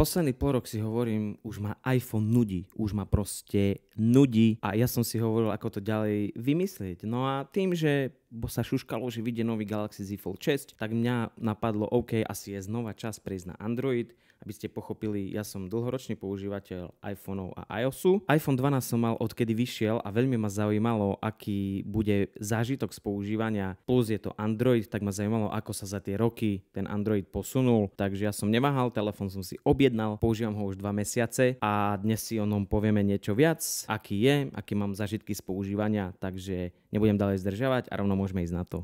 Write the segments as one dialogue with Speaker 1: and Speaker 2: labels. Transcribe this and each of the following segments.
Speaker 1: Posledný pol rok si hovorím, už ma iPhone nudí, už ma proste nudí a ja som si hovoril, ako to ďalej vymyslieť. No a tým, že sa šuškalo, že vyjde nový Galaxy Z Fold 6, tak mňa napadlo, OK, asi je znova čas prejsť na Android. Aby ste pochopili, ja som dlhoročný používateľ iPhoneov a iOSu. iPhone 12 som mal odkedy vyšiel a veľmi ma zaujímalo, aký bude zážitok z používania. Plus je to Android, tak ma zaujímalo, ako sa za tie roky ten Android posunul. Takže ja som neváhal, telefón som si objednal, používam ho už 2 mesiace a dnes si o ňom povieme niečo viac, aký je, aké mám zážitky z používania, takže nebudem ďalej zdržavať a rovno môžeme ísť na to.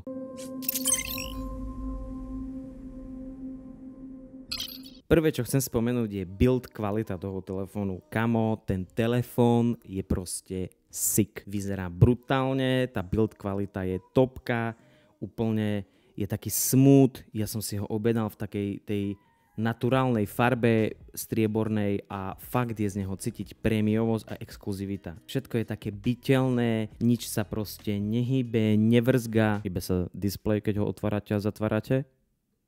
Speaker 1: Prvé, čo chcem spomenúť, je build kvalita toho telefónu. Kamo, ten telefón je proste sick. Vyzerá brutálne, tá build kvalita je topka, úplne je taký smooth. Ja som si ho objednal v takej tej naturálnej farbe striebornej a fakt je z neho cítiť prémiovosť a exkluzivita. Všetko je také byteľné, nič sa proste nehybe, nevrzga. Hýbe sa displej, keď ho otvárate a zatvárate.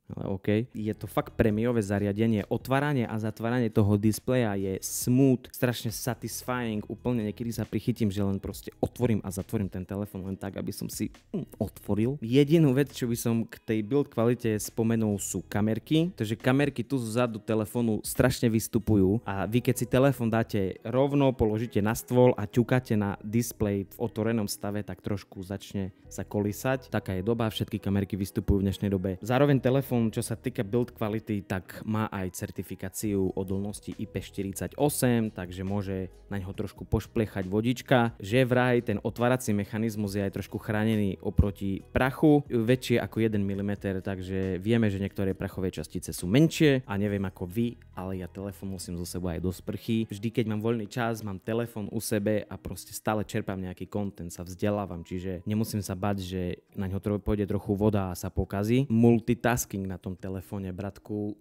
Speaker 1: Ale OK. Je to fakt prémiové zariadenie. Otváranie a zatváranie toho displeja je smooth, strašne satisfying. Úplne niekedy sa prichytím, že len proste otvorím a zatvorím ten telefón len tak, aby som si otvoril. Jedinú vec, čo by som k tej build kvalite spomenul, sú kamerky. Takže kamerky tu zozadu telefónu strašne vystupujú a vy keď si telefón dáte rovno, položíte na stôl a ťukáte na displej v otvorenom stave, tak trošku začne sa kolísať. Taká je doba, všetky kamerky vystupujú v dnešnej dobe. Zároveň telefón, čo sa týka build kvality, tak má aj certifikáciu odolnosti IP48, takže môže na ňo trošku pošplechať vodička. Že vraj ten otvárací mechanizmus je aj trošku chránený oproti prachu, väčšie ako 1 mm, takže vieme, že niektoré prachové častice sú menšie a neviem ako vy, ale ja telefón musím zo sebou aj do sprchy. Vždy, keď mám voľný čas, mám telefón u sebe a proste stále čerpám nejaký content, sa vzdelávam, čiže nemusím sa bať, že na ňo pôjde trochu voda a sa pokazí. Multitasking na tom telefóne, bratku,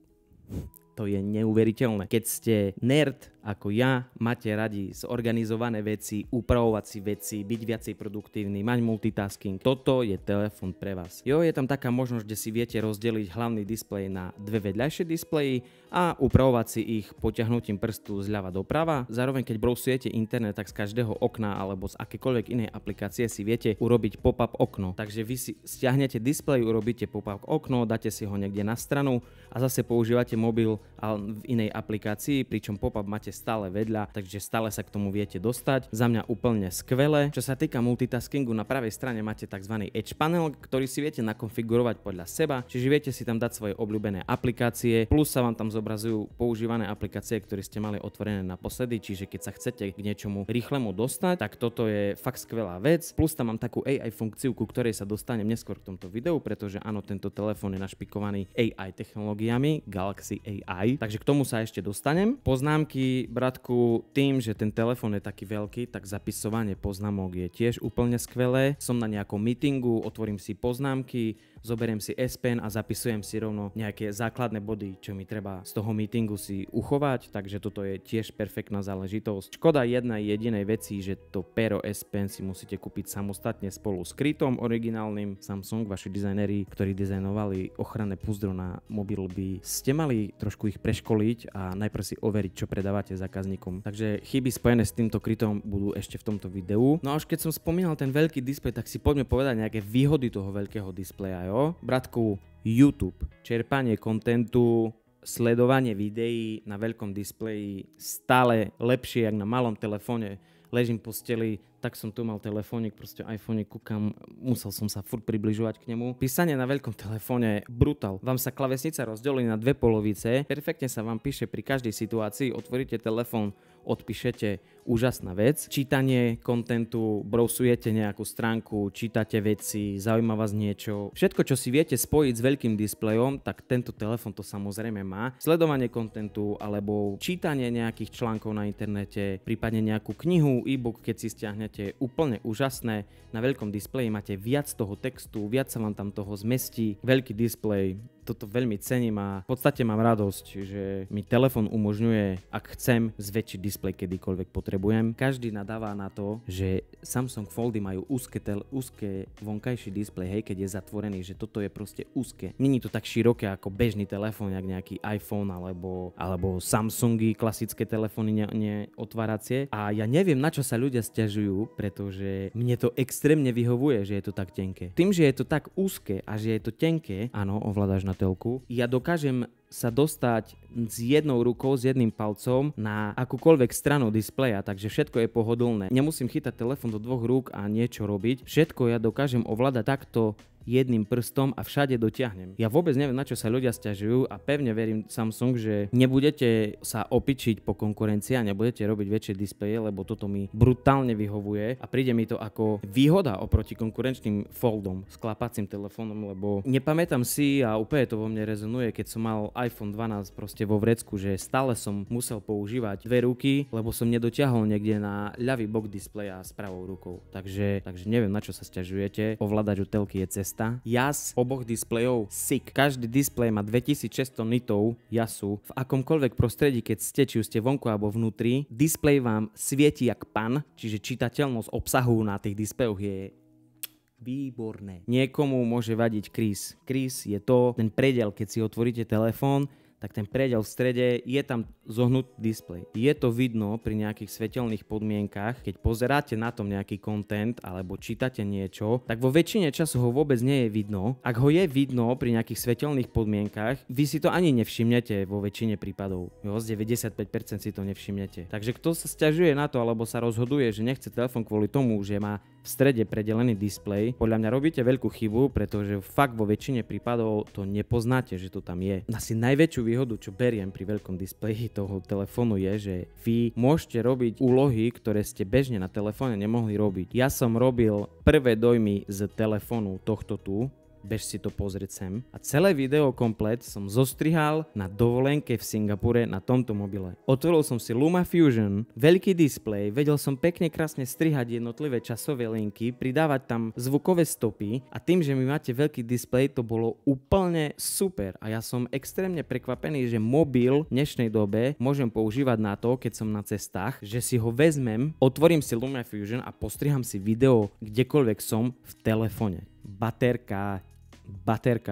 Speaker 1: to je neuveriteľné. Keď ste nerd ako ja, máte radi zorganizované veci, upravovať si veci, byť viacej produktívny, mať multitasking, toto je telefón pre vás. Jo, je tam taká možnosť, kde si viete rozdeliť hlavný displej na dve vedľajšie displeji a upravovať si ich potiahnutím prstu zľava doprava. Zároveň keď browsujete internet, tak z každého okna alebo z akékoľvek inej aplikácie si viete urobiť pop-up okno. Takže vy si stiahnete displej, urobíte pop-up okno, dáte si ho niekde na stranu a zase používate mobil v inej aplikácii, pričom pop-up máte stále vedľa, takže stále sa k tomu viete dostať. Za mňa úplne skvelé. Čo sa týka multitaskingu, na pravej strane máte tzv. Edge panel, ktorý si viete nakonfigurovať podľa seba, čiže viete si tam dať svoje obľúbené aplikácie, plus sa vám tam zobrazujú používané aplikácie, ktoré ste mali otvorené naposledy, čiže keď sa chcete k niečomu rýchlemu dostať, tak toto je fakt skvelá vec. Plus tam mám takú AI funkciu, ku ktorej sa dostanem neskôr v tomto videu, pretože áno, tento telefón je našpikovaný AI technológiami, Galaxy AI, takže k tomu sa ešte dostanem. Poznámky, bratku, tým, že ten telefón je taký veľký, tak zapisovanie poznámok je tiež úplne skvelé. Som na nejakom meetingu, otvorím si poznámky, zoberiem si S Pen a zapisujem si rovno nejaké základné body, čo mi treba z toho meetingu si uchovať, takže toto je tiež perfektná záležitosť. Škoda jednej jedinej veci, že to pero S Pen si musíte kúpiť samostatne spolu s krytom originálnym. Samsung, vaši dizajneri, ktorí dizajnovali ochranné púzdro na mobil, by ste mali trošku ich preškoliť a najprv si overiť, čo predávate zákazníkom. Takže chyby spojené s týmto krytom budú ešte v tomto videu. No a už keď som spomínal ten veľký displej, tak si poďme povedať nejaké výhody toho veľkého displeja, jo? Bratku, YouTube, čerpanie kontentu, sledovanie videí na veľkom displeji stále lepšie, jak na malom telefóne. Ležím v posteli, tak som tu mal telefónik, proste iPhone, kúkam, musel som sa furt približovať k nemu. Písanie na veľkom telefóne, brutál. Vám sa klávesnica rozdelí na dve polovice, perfektne sa vám píše pri každej situácii, otvoríte telefón, odpíšete, úžasná vec. Čítanie kontentu, browsujete nejakú stránku, čítate veci, zaujíma vás niečo. Všetko, čo si viete spojiť s veľkým displejom, tak tento telefón to samozrejme má. Sledovanie kontentu alebo čítanie nejakých článkov na internete, prípadne nejakú knihu, e-book, keď si stiahnete, úplne úžasné. Na veľkom displeji máte viac toho textu, viac sa vám tam toho zmestí. Veľký displej, toto veľmi cením a v podstate mám radosť, že mi telefón umožňuje, ak chcem, zväčšiť displej kedykoľvek potrebujem. Každý nadáva na to, že Samsung Foldy majú úzke vonkajší displej, hej, keď je zatvorený, že toto je proste úzke. Není to tak široké ako bežný telefón, jak nejaký iPhone alebo Samsungy, klasické telefóny neotváracie. A ja neviem, na čo sa ľudia sťažujú, pretože mne to extrémne vyhovuje, že je to tak tenké. Tým, že je to tak úzke a že je to tenké, áno, ovládaš na telku, ja dokážem sa dostať s jednou rukou, s jedným palcom na akúkoľvek stranu displeja, takže všetko je pohodlné. Nemusím chytať telefón do dvoch rúk a niečo robiť. Všetko ja dokážem ovládať takto jedným prstom a všade dotiahnem. Ja vôbec neviem, na čo sa ľudia sťažujú a pevne verím Samsung, že nebudete sa opičiť po konkurencii a nebudete robiť väčšie displeje, lebo toto mi brutálne vyhovuje a príde mi to ako výhoda oproti konkurenčným Foldom s klapacím telefónom, lebo nepamätám si a úplne to vo mne rezonuje, keď som mal iPhone 12 proste vo vrecku, že stále som musel používať dve ruky, lebo som nedotiahol niekde na ľavý bok displeja s pravou rukou. Takže neviem, na čo sa sťažujete. Ovládač u telky je cesta. Jas oboch displejov sick. Každý displej má 2600 nitov jasu. V akomkoľvek prostredí, keď ste, či už ste vonku alebo vnútri, displej vám svieti jak pan, čiže čitateľnosť obsahu na tých displejoch je výborné. Niekomu môže vadiť crease. Crease je ten prediel, keď si otvoríte telefón, tak ten prediel v strede je tam zohnutý displej. Je to vidno pri nejakých svetelných podmienkach, keď pozeráte na tom nejaký content alebo čítate niečo, tak vo väčšine času ho vôbec nie je vidno. Ak ho je vidno pri nejakých svetelných podmienkach, vy si to ani nevšimnete vo väčšine prípadov. Jo, z 95% si to nevšimnete. Takže kto sa sťažuje na to alebo sa rozhoduje, že nechce telefón kvôli tomu, že má v strede predelený displej, podľa mňa robíte veľkú chybu, pretože fakt vo väčšine prípadov to nepoznáte, že to tam je. Asi najväčšiu výhodu, čo beriem pri veľkom displeji toho telefónu je, že vy môžete robiť úlohy, ktoré ste bežne na telefóne nemohli robiť. Ja som robil prvé dojmy z telefónu tohto tu, bež si to pozrieť sem. A celé video komplet som zostrihal na dovolenke v Singapure na tomto mobile. Otvoril som si LumaFusion, veľký displej, vedel som pekne krásne strihať jednotlivé časové linky, pridávať tam zvukové stopy a tým, že mi máte veľký displej, to bolo úplne super. A ja som extrémne prekvapený, že mobil v dnešnej dobe môžem používať na to, keď som na cestách, že si ho vezmem, otvorím si LumaFusion a postriham si video kdekoľvek som v telefóne. Baterka,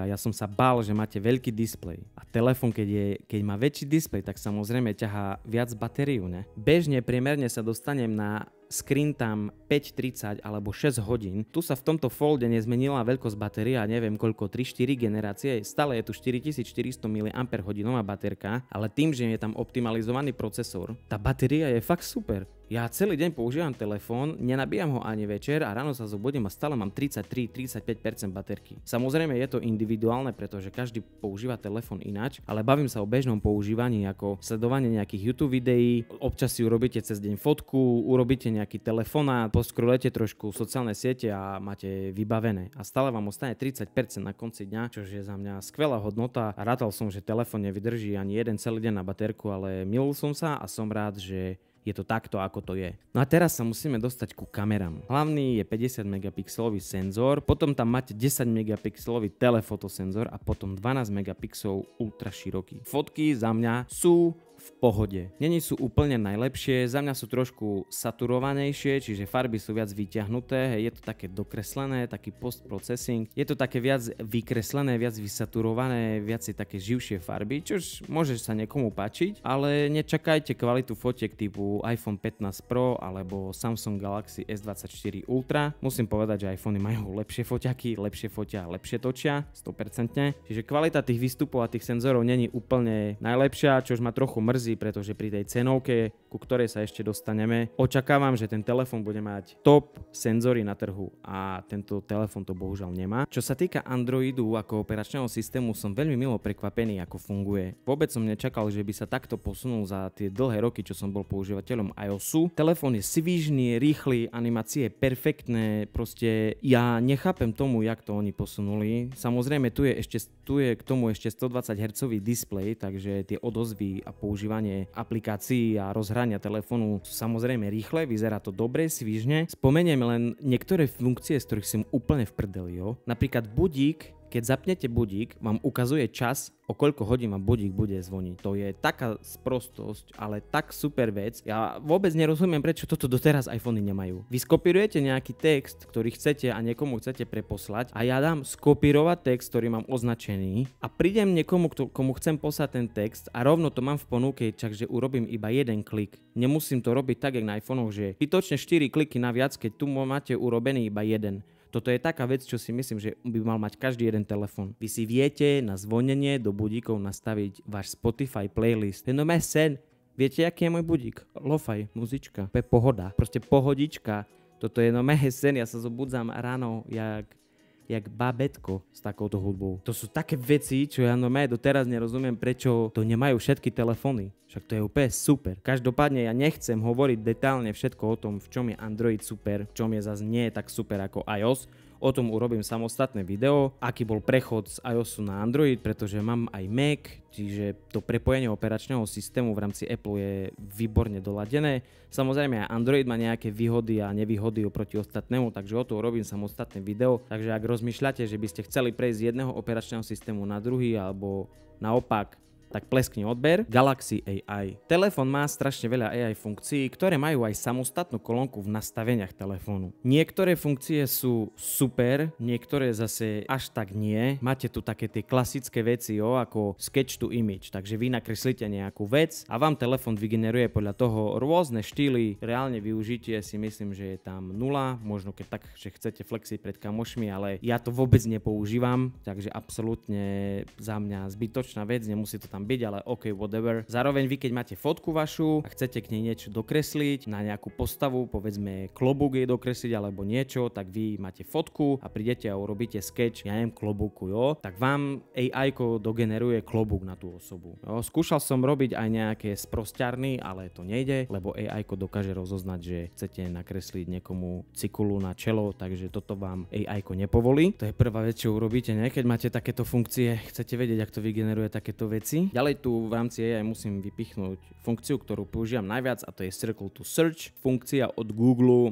Speaker 1: ja som sa bál, že máte veľký displej a telefón, keď má väčší displej, tak samozrejme ťahá viac batériu, ne? Bežne priemerne sa dostanem na screen time 5:30 alebo 6 hodín. Tu sa v tomto folde nezmenila veľkosť batérie a neviem koľko, 3-4 generácie, stále je tu 4400 mAh baterka, ale tým, že je tam optimalizovaný procesor, tá batéria je fakt super. Ja celý deň používam telefón, nenabíjam ho ani večer a ráno sa zobudím a stále mám 33-35% baterky. Samozrejme je to individuálne, pretože každý používa telefón ináč, ale bavím sa o bežnom používaní ako sledovanie nejakých YouTube videí, občas si urobíte cez deň fotku, urobíte nejaký telefonát, poskrolujete trošku sociálne siete a máte vybavené. A stále vám ostane 30% na konci dňa, čo je za mňa skvelá hodnota. A rátal som, že telefón nevydrží ani jeden celý deň na baterku, ale milul som sa a som rád, že je to takto, ako to je. No a teraz sa musíme dostať ku kamerám. Hlavný je 50 megapixelový senzor, potom tam máte 10 megapixelový telefotosenzor a potom 12 megapixelov ultra široký. Fotky za mňa sú v pohode. Není sú úplne najlepšie, za mňa sú trošku saturovanejšie, čiže farby sú viac vyťahnuté, je to také dokreslené, taký post-processing, je to také viac vykreslené, viac vysaturované, viac je také živšie farby, čož môže sa niekomu páčiť, ale nečakajte kvalitu fotiek typu iPhone 15 Pro alebo Samsung Galaxy S24 Ultra. Musím povedať, že iPhony majú lepšie foťaky, lepšie fotia, lepšie točia, 100%. Čiže kvalita tých výstupov a tých senzorov není úplne najlepšia, čož ma trochu mrzí, pretože pri tej cenovke, ku ktorej sa ešte dostaneme, očakávam, že ten telefón bude mať top senzory na trhu a tento telefón to bohužiaľ nemá. Čo sa týka Androidu ako operačného systému, som veľmi milo prekvapený, ako funguje. Vôbec som nečakal, že by sa takto posunul za tie dlhé roky, čo som bol používateľom iOSu. Telefón je svížný, rýchly, animácie perfektné, proste ja nechápem tomu, jak to oni posunuli. Samozrejme, tu je k tomu ešte 120 Hz displej, takže tie odozvy a používanie aplikácií a rozhrania telefónu sú samozrejme rýchle, vyzerá to dobre, svížne. Spomeniem len niektoré funkcie, z ktorých som úplne v prdeli, jo. Napríklad budík, Keď zapnete budík, vám ukazuje čas, o koľko hodín vám budík bude zvoniť. To je taká sprostosť, ale tak super vec. Ja vôbec nerozumiem, prečo toto doteraz iPhony nemajú. Vy skopírujete nejaký text, ktorý chcete a niekomu chcete preposlať a ja dám skopírovať text, ktorý mám označený a prídem niekomu, komu chcem poslať ten text a rovno to mám v ponuke, takže urobím iba jeden klik. Nemusím to robiť tak, jak na iPhonech, že zbytočne 4 kliky naviac, keď tu máte urobený iba jeden. Toto je taká vec, čo si myslím, že by mal mať každý jeden telefón. Vy si viete na zvonenie do budíkov nastaviť váš Spotify playlist. To je sen. Viete, aký je môj budík? Lo-fi, muzička, pohoda, proste pohodička. Toto je sen, ja sa zobudzam ráno, jak babetko s takouto hudbou. To sú také veci, čo ja doteraz nerozumiem, prečo to nemajú všetky telefóny. Však to je úplne super. Každopádne ja nechcem hovoriť detálne všetko o tom, v čom je Android super, v čom je zase nie tak super ako iOS. O tom urobím samostatné video, aký bol prechod z iOSu na Android, pretože mám aj Mac, čiže to prepojenie operačného systému v rámci Apple je výborne doladené. Samozrejme aj Android má nejaké výhody a nevýhody oproti ostatnému, takže o to urobím samostatné video. Takže ak rozmýšľate, že by ste chceli prejsť z jedného operačného systému na druhý alebo naopak, tak pleskni odber. Galaxy AI. Telefón má strašne veľa AI funkcií, ktoré majú aj samostatnú kolónku v nastaveniach telefónu. Niektoré funkcie sú super, niektoré zase až tak nie. Máte tu také tie klasické veci, ako sketch to image, takže vy nakreslíte nejakú vec a vám telefón vygeneruje podľa toho rôzne štýly. Reálne využitie si myslím, že je tam 0, možno keď tak, že chcete flexiť pred kamošmi, ale ja to vôbec nepoužívam, takže absolútne za mňa zbytočná vec, nemusí to tam byť, ale ok, whatever. Zároveň vy, keď máte fotku vašu a chcete k nej niečo dokresliť, na nejakú postavu, povedzme klobúk jej dokresliť alebo niečo, tak vy máte fotku a prídete a urobíte sketch, ja neviem, klobúku, jo, tak vám AI-ko dogeneruje klobúk na tú osobu. Jo, skúšal som robiť aj nejaké sprosťarny, ale to nejde, lebo AI-ko dokáže rozoznať, že chcete nakresliť niekomu cikulu na čelo, takže toto vám AI-ko nepovolí. To je prvá vec, čo urobíte, ne? Keď máte takéto funkcie, chcete vedieť, ako to vygeneruje takéto veci. Ďalej tu v rámci AI musím vypichnúť funkciu, ktorú používam najviac a to je Circle to Search. Funkcia od Google,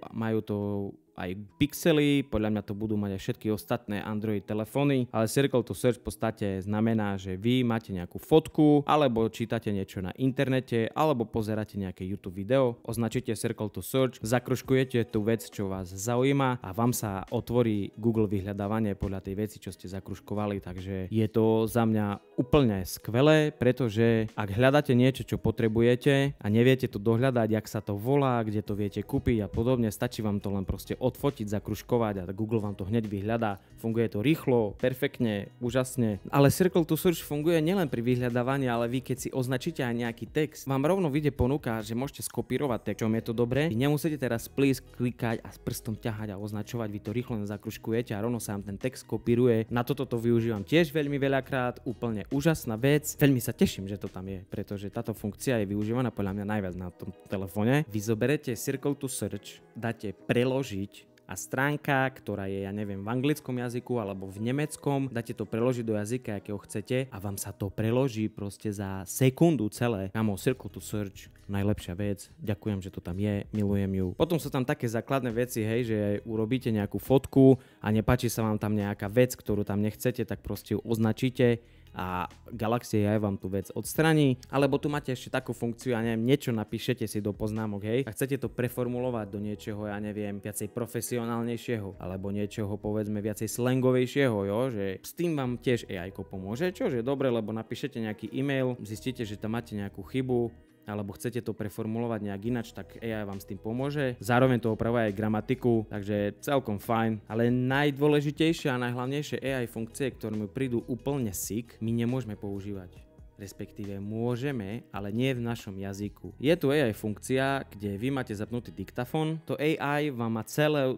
Speaker 1: majú to aj pixely, podľa mňa to budú mať aj všetky ostatné Android telefóny, ale Circle to Search v podstate znamená, že vy máte nejakú fotku, alebo čítate niečo na internete, alebo pozeráte nejaké YouTube video, označíte Circle to Search, zakružkujete tú vec, čo vás zaujíma a vám sa otvorí Google vyhľadávanie podľa tej veci, čo ste zakružkovali, takže je to za mňa úplne skvelé, pretože ak hľadáte niečo, čo potrebujete a neviete to dohľadať, jak sa to volá, kde to viete kúpiť a podobne, stačí vám to len proste odfotiť, zakružkovať a Google vám to hneď vyhľadá. Funguje to rýchlo, perfektne, úžasne. Ale Circle to Search funguje nielen pri vyhľadávaní, ale vy keď si označíte aj nejaký text, vám rovno vyjde ponuka, že môžete skopírovať text, čom je to dobré. Vy nemusíte teraz klikať a s prstom ťahať a označovať, vy to rýchlo zakružkujete a rovno sa vám ten text kopíruje. Na toto to využívam tiež veľmi veľakrát, úplne úžasná vec. Veľmi sa teším, že to tam je, pretože táto funkcia je využívaná podľa mňa najviac na tom telefóne. Vy zoberete Circle to Search, dáte preložiť a stránka, ktorá je, ja neviem, v anglickom jazyku alebo v nemeckom, dáte to preložiť do jazyka, akého chcete a vám sa to preloží proste za sekundu celé. Kamo, Circle to Search, najlepšia vec, ďakujem, že to tam je, milujem ju. Potom sú tam také základné veci, hej, že urobíte nejakú fotku a nepáči sa vám tam nejaká vec, ktorú tam nechcete, tak proste ju označíte a Galaxy AI vám tú vec odstraní, alebo tu máte ešte takú funkciu, ja neviem, niečo napíšete si do poznámok, hej, a chcete to preformulovať do niečoho, ja neviem, viacej profesionálnejšieho, alebo niečoho, povedzme, viacej slangovejšieho, jo, že s tým vám tiež AI-ko pomôže, čo je dobre, lebo napíšete nejaký e-mail, zistíte, že tam máte nejakú chybu, alebo chcete to preformulovať nejak inač, tak AI vám s tým pomôže. Zároveň to opravuje aj gramatiku, takže celkom fajn. Ale najdôležitejšie a najhlavnejšie AI funkcie, ktoré mi prídu úplne sick, my nemôžeme používať. Respektíve môžeme, ale nie v našom jazyku. Je tu AI funkcia, kde vy máte zapnutý diktafón. To AI vám má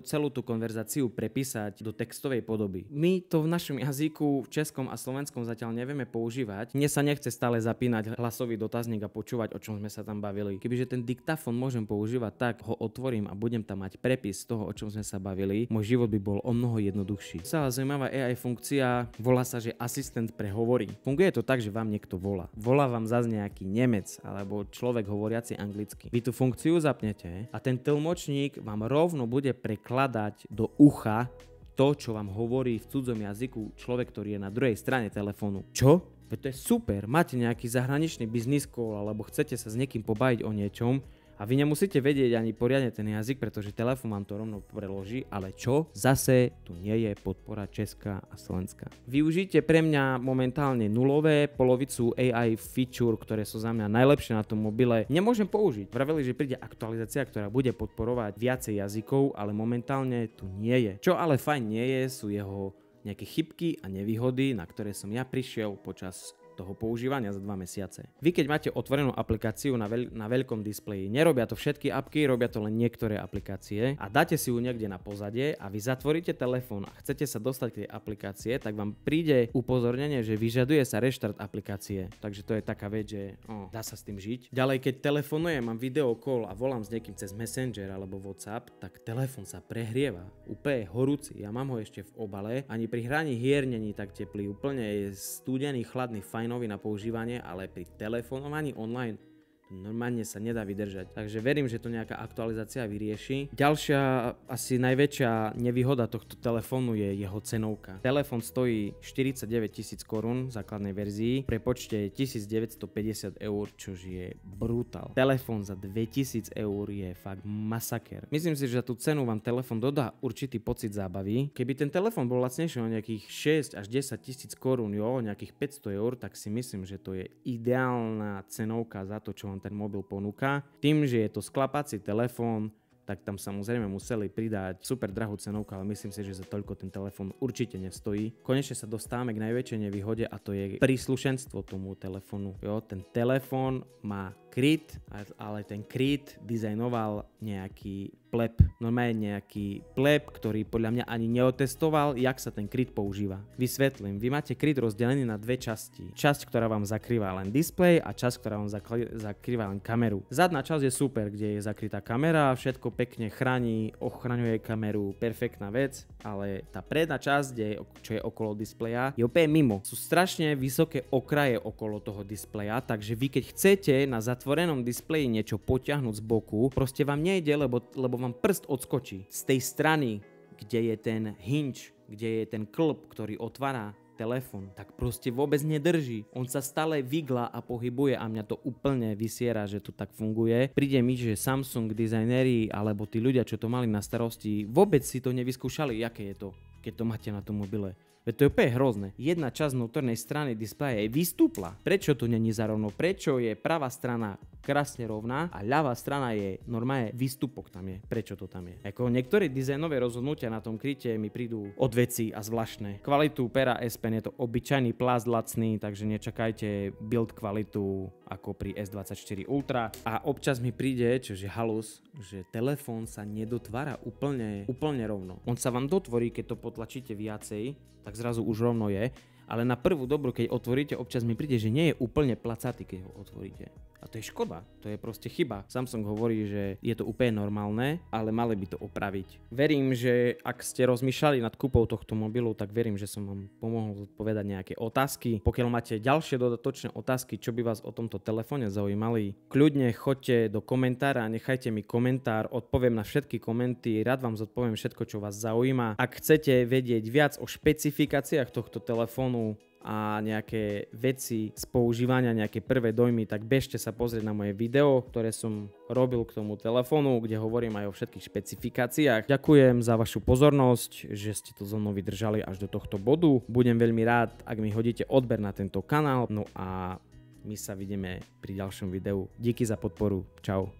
Speaker 1: celú tú konverzáciu prepísať do textovej podoby. My to v našom jazyku, v českom a slovenskom zatiaľ nevieme používať. Mne sa nechce stále zapínať hlasový dotazník a počúvať, o čom sme sa tam bavili. Kebyže ten diktafón môžem používať tak, ho otvorím a budem tam mať prepis toho, o čom sme sa bavili, môj život by bol o mnoho jednoduchší. Celá zaujímavá AI funkcia, volá sa, že asistent pre hovory. Funguje to tak, že vám niekto volá vám zase nejaký Nemec alebo človek hovoriaci anglicky. Vy tú funkciu zapnete a ten tlmočník vám rovno bude prekladať do ucha to, čo vám hovorí v cudzom jazyku človek, ktorý je na druhej strane telefónu. Čo? Veď to je super, máte nejaký zahraničný business call alebo chcete sa s niekým pobaviť o niečom a vy nemusíte vedieť ani poriadne ten jazyk, pretože telefón vám to rovno preloží, ale čo? Zase tu nie je podpora česká a slovenská. Využite pre mňa momentálne nulové, polovicu AI feature, ktoré sú za mňa najlepšie na tom mobile. Nemôžem použiť. Vraveli, že príde aktualizácia, ktorá bude podporovať viacej jazykov, ale momentálne tu nie je. Čo ale fajn nie je, sú jeho nejaké chybky a nevýhody, na ktoré som ja prišiel počas toho používania za 2 mesiace. Vy keď máte otvorenú aplikáciu na veľkom displeji, nerobia to všetky apky, robia to len niektoré aplikácie a dáte si ju niekde na pozadie a vy zatvoríte telefón a chcete sa dostať k tej aplikácie, tak vám príde upozornenie, že vyžaduje sa reštart aplikácie. Takže to je taká vec, že dá sa s tým žiť. Ďalej, keď telefonujem, mám video call a volám s niekým cez Messenger alebo WhatsApp, tak telefón sa prehrieva. Úplne horúci. Ja mám ho ešte v obale, ani pri hraní hier není tak teplý, úplne je studený, chladný, fajnový na používanie, ale pri telefonovaní online normálne sa nedá vydržať. Takže verím, že to nejaká aktualizácia vyrieši. Ďalšia, asi najväčšia nevýhoda tohto telefónu je jeho cenovka. Telefón stojí 49 000 korún v základnej verzii, pre počte 1950 eur, čož je brutál. Telefón za 2000 eur je fakt masaker. Myslím si, že za tú cenu vám telefón dodá určitý pocit zábavy. Keby ten telefón bol lacnejší o nejakých 6 až 10 000 korún, nejakých 500 eur, tak si myslím, že to je ideálna cenovka za to, čo ten mobil ponúka. Tým, že je to sklapací telefón, tak tam samozrejme museli pridať super drahú cenovku, ale myslím si, že za toľko ten telefón určite nestojí. Konečne sa dostávame k najväčšej nevýhode a to je príslušenstvo tomu telefónu. Ten telefón má kryt, ale ten kryt dizajnoval nejaký pleb. Normálne nejaký pleb, ktorý podľa mňa ani neotestoval, jak sa ten kryt používa. Vysvetlím. Vy máte kryt rozdelený na dve časti. Časť, ktorá vám zakrýva len displej a časť, ktorá vám zakrýva len kameru. Zadná časť je super, kde je zakrytá kamera, všetko pekne chráni, ochraňuje kameru, perfektná vec, ale tá predná časť, čo je okolo displeja, je úplne mimo. Sú strašne vysoké okraje okolo toho displeja, takže vy keď chcete na zatvorenom displeji niečo potiahnuť z boku, proste vám nejde, lebo vám prst odskočí z tej strany, kde je ten hinge, kde je ten klb, ktorý otvára telefón, tak proste vôbec nedrží. On sa stále vygla a pohybuje a mňa to úplne vysiera, že to tak funguje. Príde mi, že Samsung dizajneri alebo tí ľudia, čo to mali na starosti, vôbec si to nevyskúšali, aké je to, keď to máte na tom mobile. Veď to je úplne hrozné. Jedna časť vnútornej strany displeja je vystúpla. Prečo to není zarovno? Prečo je pravá strana krásne rovná a ľavá strana je normálne výstupok tam je. Prečo to tam je? Ako niektoré dizajnové rozhodnutia na tom kryte mi prídu od veci a zvláštne. Kvalitu pera S Pen je to obyčajný plast lacný, takže nečakajte build kvalitu ako pri S24 Ultra. A občas mi príde, čože halus, že telefón sa nedotvára úplne rovno. On sa vám dotvorí, keď to potlačíte viacej, tak zrazu už rovno je. Ale na prvú dobrú, keď otvoríte, občas mi príde, že nie je úplne placatý, keď ho otvoríte. A to je škoda, to je proste chyba. Samsung hovorí, že je to úplne normálne, ale mali by to opraviť. Verím, že ak ste rozmýšľali nad kúpou tohto mobilu, tak verím, že som vám pomohol zodpovedať nejaké otázky. Pokiaľ máte ďalšie dodatočné otázky, čo by vás o tomto telefóne zaujímali, kľudne choďte do komentára, nechajte mi komentár, odpoviem na všetky komenty, rád vám zodpoviem všetko, čo vás zaujíma. Ak chcete vedieť viac o špecifikáciách tohto telefónu a nejaké veci z používania, nejaké prvé dojmy, tak bežte sa pozrieť na moje video, ktoré som robil k tomu telefónu, kde hovorím aj o všetkých špecifikáciách. Ďakujem za vašu pozornosť, že ste to so mnou vydržali až do tohto bodu. Budem veľmi rád, ak mi hodíte odber na tento kanál. No a my sa vidíme pri ďalšom videu. Díky za podporu. Čau.